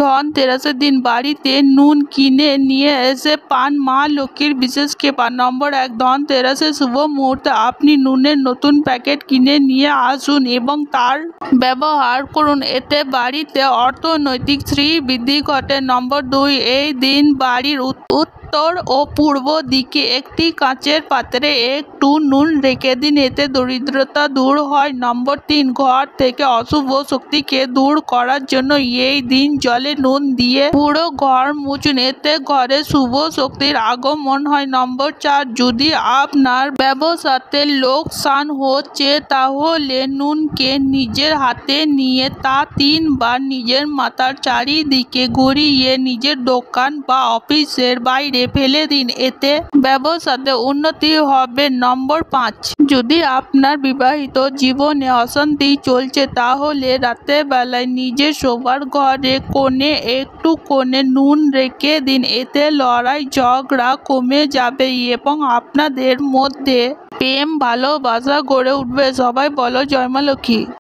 ধনতেরাসের দিন বাড়িতে নুন কিনে নিয়ে এসে পান মা লক্ষ্মীর বিশেষ কৃপা। নম্বর 1, ধনতেরাসের শুভ মুহূর্তে আপনি নুনের নতুন প্যাকেট কিনে নিয়ে আসুন এবং তার ব্যবহার করুন, এতে বাড়িতে অর্থনৈতিক শ্রী বৃদ্ধি ঘটে। নম্বর 2, এই দিন বাড়ির উত্তর ও পূর্ব দিকে একটি কাঁচের পাত্রে একটু নুন রেখে দিন, এতে দরিদ্রতা দূর হয়। নম্বর 3, ঘর থেকে অশুভ শক্তিকে দূর করার জন্য এই দিন জলে নুন দিয়ে পুরো ঘর মুছুন, এতে ঘরে শুভ শক্তির আগমন হয়। নম্বর 4, যদি আপনার ব্যবসাতে লোকসান হচ্ছে তাহলে নুনকে নিজের হাতে নিয়ে তা 3 বার নিজের মাথার চারিদিকে ঘুরিয়ে নিজের দোকান বা অফিসের বাইরে ফেলে দিন, এতে ব্যবসাতে উন্নতি হবে। নম্বর 5, যদি আপনার বিবাহিত জীবনে অশান্তি চলছে তাহলে রাতের বেলায় নিজের শোবার ঘরে কোণে একটু নুন রেখে দিন, এতে লড়াই ঝগড়া কমে যাবে এবং আপনাদের মধ্যে প্রেম ভালোবাসা গড়ে উঠবে। সবাই বলো জয় মা লক্ষ্মী।